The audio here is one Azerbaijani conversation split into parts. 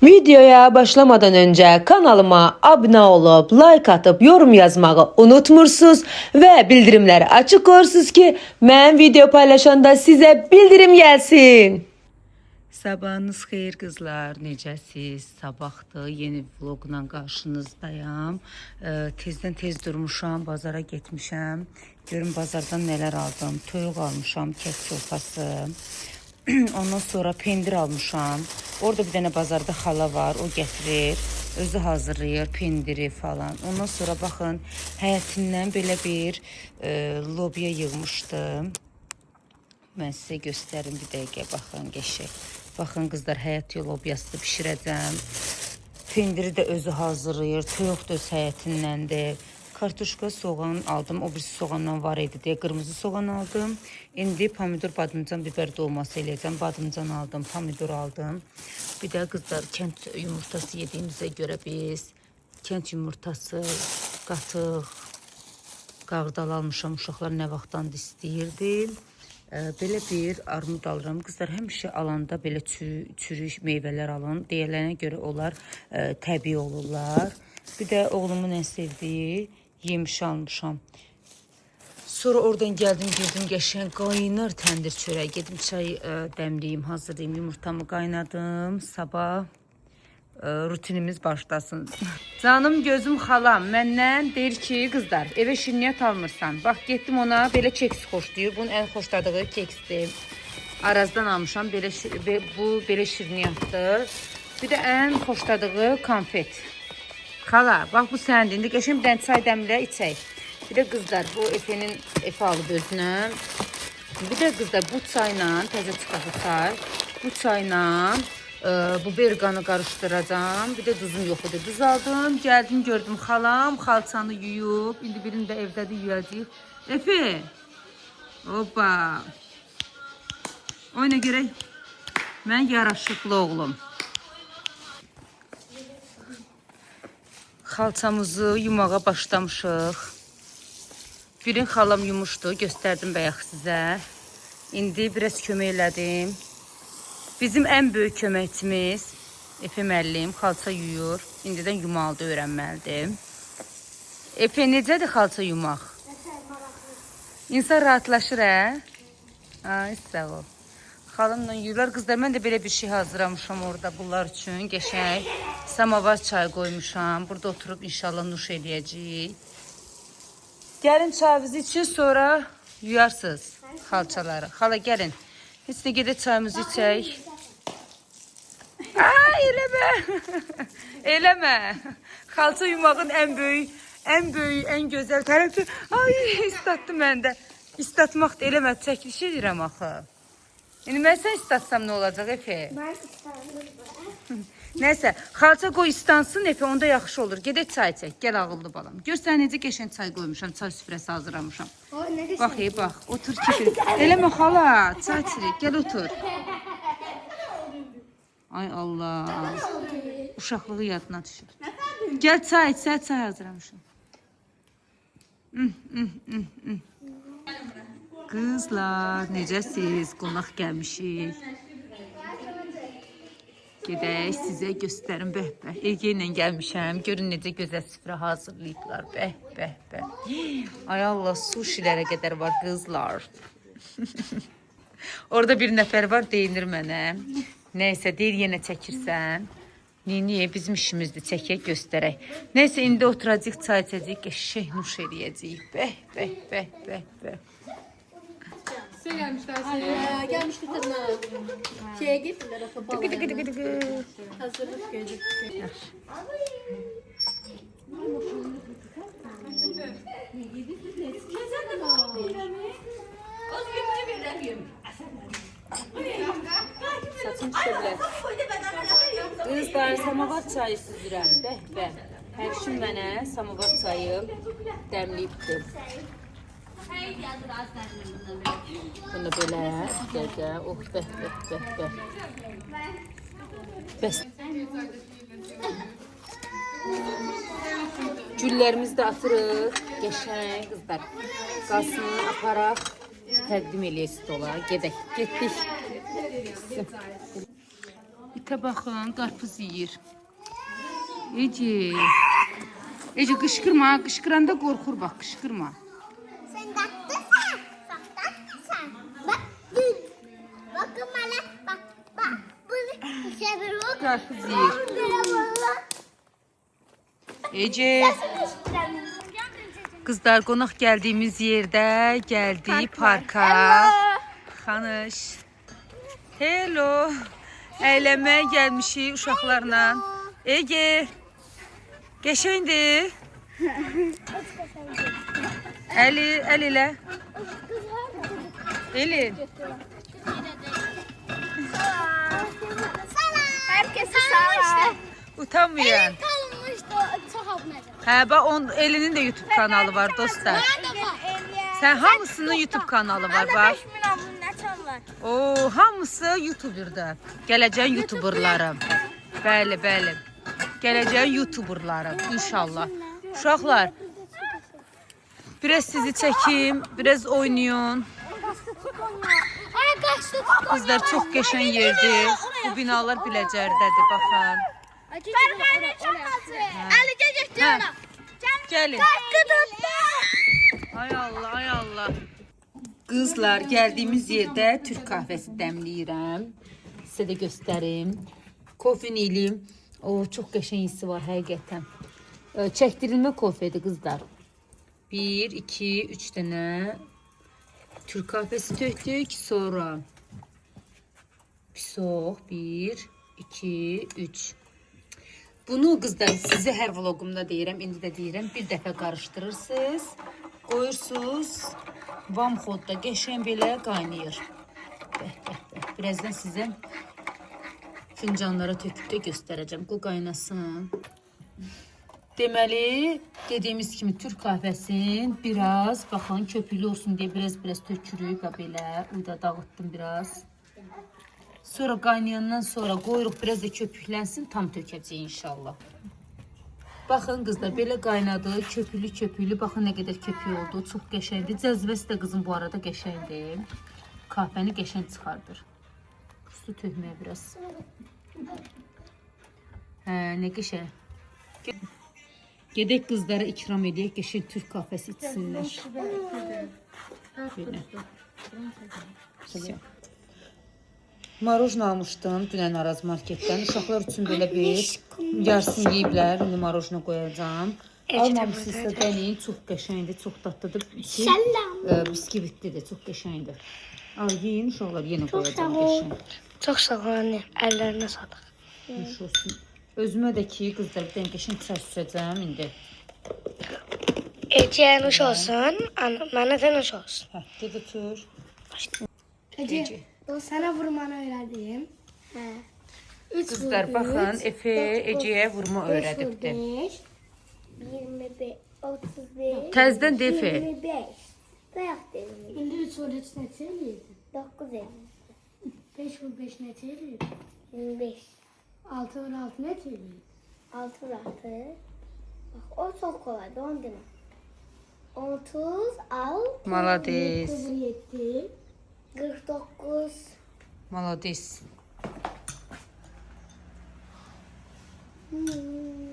Videoya başlamadan önce kanalıma abone olup like atıp yorum yazmayı unutmursunuz ve bildirimleri açık koyursunuz ki ben video paylaşanda size bildirim gelsin. Sabahınız xeyir kızlar, necəsiz? Sabahdır, yeni vlogla qarşınızdayım. Tezdən tez durmuşam, bazara getmişəm. Görün bazardan nələr aldım. Toyuq almışam, kək çorpası. Ondan sonra pendir almışam. Orada bir dənə bazarda xala var, o gətirir. Özü hazırlayır pendiri falan. Ondan sonra baxın, həyətindən belə bir lobya yığmışdım. Mən sizə göstərim bir dəqiqə, baxın qəşəng. Baxın qızlar, həyət lobyası bişirəcəm. Pendiri də özü hazırlayır. Toyuq da öz həyətindəndir. Kartuşka, soğan aldım. O birisi soğandan var idi deyə qırmızı soğan aldım. İndi pomidor, badımcan, biber dolması eləyəcəm. Badımcan aldım, pomidor aldım. Bir də qızlar, kənd yumurtası yediyimizə görə biz kənd yumurtası qatıq, qağdal almışam. Uşaqlar nə vaxtdan da istəyirdi. Belə bir armud alıram. Qızlar, həmişə alanda belə çürük meyvələr alın. Deyilənə görə onlar təbii olurlar. Bir də oğlumun ən sevdiyi yemiş almışam. Sonra oradan gəldim, girdim qəşəng qaynar təndir çörək. Gedim çay dəmliyim, hazırlayayım. Yumurtamı qaynadım. Sabah rutinimiz başlasın. Canım gözüm xalam məndən deyir ki, qızlar, evə şirniyyat almırsan. Bax, getdim ona, belə keks xoşlayır. Bunun ən xoşladığı keksdir. Arazdan almışam, bu belə şirniyyatdır. Bir də ən xoşladığı konfet. Xala, bax bu səndir. İndi qəşəng bir dənə çay dəmlə içək. Bir də qızlar, bu Efe alıb özünə. Bir də qızlar, bu çayla, təzə çıxası çay, bu çayla bu berqanı qarışdıracağım. Bir də duzum yox idi. Duz aldım, gəldim, gördüm xalam, xalçanı yuyub. İndi birini də evdədir yuyacaq. Efe! Hoppa! Oyna görək. Mən yaraşıqlı oğlum. Xalçamızı yumağa başlamışıq. Birini xalam yumuşdu, göstərdim bayaq sizə. İndi biraz kömək elədim. Bizim ən böyük köməkçimiz Efe müəllim xalça yuyur. İndidən yumağı da öyrənməlidir. Efe, necədir xalça yumaq? İnsan rahatlaşır, hə? Ay, sağ ol. Xalamla yuyurlar. Qızlar, mən də belə bir şey hazırlamışam orada bunlar üçün. Qəşəng samavar çay qoymuşam. Burada oturub inşallah nuş eləyəcəyik. Gəlin çayınızı için, sonra yuyarsınız xalçaları. Xala, gəlin. Heç nə gedək çayımızı içək. Ay, eləmə. Eləmə. Xalça yumağın ən böyük, ən gözəl tərəfi. Ay, istatdım məndə. İstatmaq da eləmə, çəkiliş edirəm axı. Yəni, mən sən istatsam nə olacaq, Efe? Mən istatsam. Nəysə, xalça qoy istansın, Efe, onda yaxşı olur. Gedək çay çək, gəl ağıllı balam. Gör, sən necə qəşəng çay qoymuşam, çay süfrəsi hazırlamışam. Bax, bax, otur kefir. Eləmə xala, çay çirik, gəl otur. Ay Allah, uşaqlığı yadına düşür. Gəl çay iç, sən çay hazırlamışam. Qızlar, necəsiz? Qonaq gəlmişik. Gedək, sizə göstərim, bəh-bəh. Ege ilə gəlmişəm, görün necə gözəl süfrə hazırlayıblar, bəh-bəh-bəh. Ay Allah, suşilərə qədər var qızlar. Orada bir nəfər var, deyinir mənə. Nəysə, deyir, yenə çəkirsən. Niyə, bizim işimizdir, çəkək, göstərək. Nəysə, indi oturacaq, çay içəcək, qəşəng nuş eləyəcəyik, bəh-bəh-bəh-bəh-bəh. Şey gelmişler. Gelmişti tadına. Şeye gittiler otoparka. Hazırlık gözüküyor. Saçım düşebilir. Kızlar, samavar çayı süzürəm, bəh-bəh. Həmşin mənə samavar çayı dəmliyibdir. Bunu belə, gəl, oh, bəh. Bəs. Güllərimizi də atırıq, qəşəng qızlar. Qasını aparaq, təqdim eləyək stola. Gedək, getdik. itə baxın, qarpız yeyir. Ece qışqırma, qışqıranda qorxur bax, qışqırma. Sen tatlısın. Bak tatlısın. Bak dur. Bakın bana. Bak. Bunu seviyorum. Qarpız yeyir. Ece. Qızlar, qonaq gəldiyimiz yerdə gəldik parka. Xanış. Hello. Əylənməyə gəlmişik uşaqlarla. Ege. Qəşəngdir. Əli ilə. Elin. Herkese selam. Utanmayan. Kalmıştı. Çok abone. Hə, bax Elinin də YouTube kanalı var dostlar. Sən hamısının YouTube kanalı var bax. 5000 abunəçəm var. Oo, hamısı YouTuber'da. Gələcəyin YouTuberları. Bəli, bəli. Gələcəyin YouTuberları inşallah. Uşaqlar, biraz sizi çəkim, biraz oynayın. Ay kaçtı. Qızlar, çox qəşəng yerdir. Bu binalar Biləcərdədir, baxın. Berkay'ın çantası. Ali gece Hə, gəlin. tuttu. Ay Allah, ay Allah. Qızlar, gəldiyimiz yerdə Türk kahvəsi dəmləyirəm. Sizə də göstərim. Kofin eləyim. O, çox qəşəng hissi var həqiqətən. Çəkdirilmə kofedir qızlar. 1, 2, 3 dənə Türk kahvəsi tökdük. Sonra pisoq. 1, 2, 3. Bunu qızlar sizi hər vlogumda deyirəm, indi də deyirəm. Bir dəfə qarışdırırsınız, qoyursunuz. Vamxodda qəşəng belə qaynayır. Birazdan sizə fincanlara töküb də göstərəcəm. Bu qaynasın. Deməli, dediyimiz kimi Türk kahvəsin biraz, baxın, köpüklü olsun deyə biraz tökürük və belə. Uyda dağıtdım biraz. Sonra qaynayandan sonra qoyuruq, biraz da köpüklənsin, tam tökəcək inşallah. Baxın qızlar, belə qaynadı, köpüklü, baxın nə qədər köpük oldu, çox qəşəngdir. Cəzvəsi də qızım bu arada qəşəngdir. Kahvəni qəşəng çıxardır. Su tökməyə biraz. Hə, nə qəşəng. Gedək qızlara ikram edək, qəşəng Türk kahvəsi içsinlər. Belə. Marojna almışdım dünən Araz marketdən. Uşaqlar üçün belə bir yarısını yeyiblər. İndi marojna qoyacağım. Almamışsınızsa deneyin. Çox qəşəngdir, çox dadlıdır. Biskivitlidir, çox qəşəngdir. Al, yiyin uşaqlar, yenə qoyacağım qəşəng. Çok sağ ol anne. Ellerine sağlık. Nuş olsun. Özümə də ki, qızlar, bir dənə qəşəng çay süzəcəm indi. Ece nuş olsun. Bana da nuş olsun. Hə, ged otur. Ece. Sana vurmanı öğrendim. He. Qızlar, baxın, Efe Ece'yə vurma öyrədibdir. 25, 35. Təzdən de Efe. 25. Dayak dedim. İndi 3 vur 3 neçə eləyirdi? 9 50. 5 vur 5 neçə eləyirdi? 25. 6 vur 6 neçə eləyirdi? 6 6. Bak o çok kolaydı 10 deme. 36. Malades. 7. 49. Malades.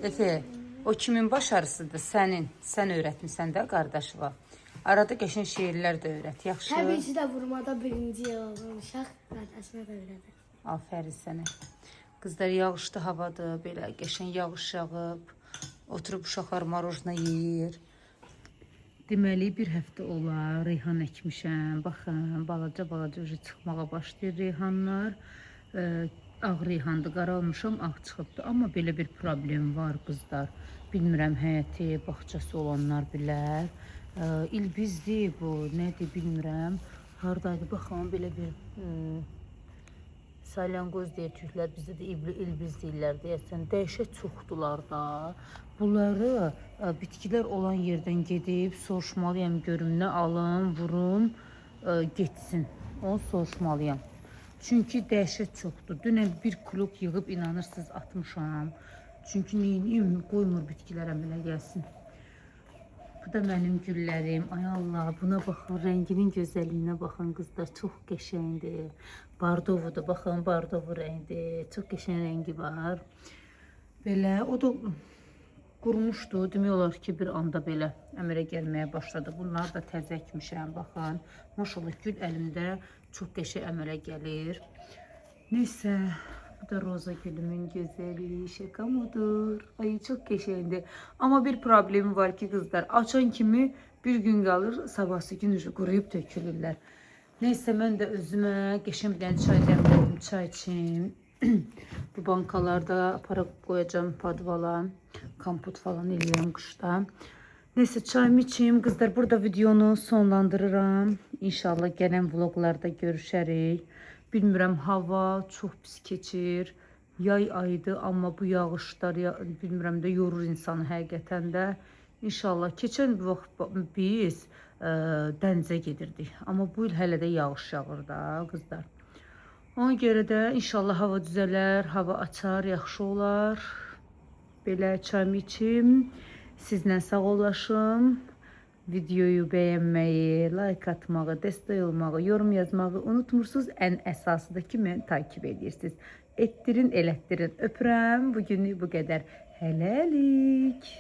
Efe, o kimin başarısıdır? Sənin. Sən öyrətmisən də qardaşıva. Arada qəşəng şeirlər də öyrət. Yaxşı. Təbii ki də vurmada birinci olmuşaq. Qardaşına da öyrədir. Afərin sənə. Qızlar, yağışlı havadır. Belə qəşəng yağış yağıb. Oturub uşaqlar marojna yeyir. Deməli, bir həftə olar. Reyhan əkmişəm. Baxın, balaca çıxmağa başlayır reyhanlar. Ağ reyhandır, qaralmışam, ağ çıxıbdır. Amma belə bir problem var qızlar. Bilmirəm, həyəti, bağçası olanlar bilər. İlbizdir bu, nədir bilmirəm. Haradaydı, baxın, belə bir salyangoz deyir türklər, bizdə də ilbiz deyirlər deyəsən. Dəhşət çoxdular da. Bunları bitkilər olan yerdən gedib soruşmalıyam, görüm nə alım, vurum, getsin. Onu soruşmalıyam. Çünki dəhşət çoxdur. Dünən bir kulok yığıb inanırsınız atmışam. Çünki neyim qoymur bitkilərə belə gəlsin. Bu da mənim güllərim. Ay Allah, buna baxın, rənginin gözəlliyinə baxın qızlar, çox qəşəngdir. Bardovudur, baxın, bardovu rəngdir. Çox qəşəng rəngi var. Belə, o da qurumuşdu. Demək olar ki, bir anda belə əmələ gəlməyə başladı. Bunlar da təzə əkmişəm, baxın. Maşallah, gül əlimdə çox qəşəng əmələ gəlir. Neysə, bu da roza gülümün gözəlliyi, şaka mıdır? Ay, çox qəşəngdir. Amma bir problemi var ki, qızlar, açan kimi bir gün qalır, sabahsı gün quruyub tökülürlər. Neysə, mən də özümə qəşəng bir dənə çay dəmlədim, çay içim. Bu bankalarda aparıb qoyacağım padvala, kompot falan eləyirəm qışda. Neysə, çayımı içim. Qızlar, burada videonu sonlandırıram. İnşallah gələn vloglarda görüşərik. Bilmirəm, hava çox pis keçir. Yay ayıdır, amma bu yağışlar, bilmirəm də, yorur insanı həqiqətən də. İnşallah, keçən vaxt biz dənizə gedirdik. Amma bu il hələ də yağış yağır da, qızlar. Ona görə də inşallah hava düzələr, hava açar, yaxşı olar. Belə çayımı içim, sizlə sağollaşım. Videoyu bəyənməyi, like atmağı, dəstək olmağı, yorum yazmağı unutmursunuz. Ən əsası da ki, məni takip edirsiniz. Etdirin, elətdirin. Öpürəm. Bugünlük bu qədər. Hələlik.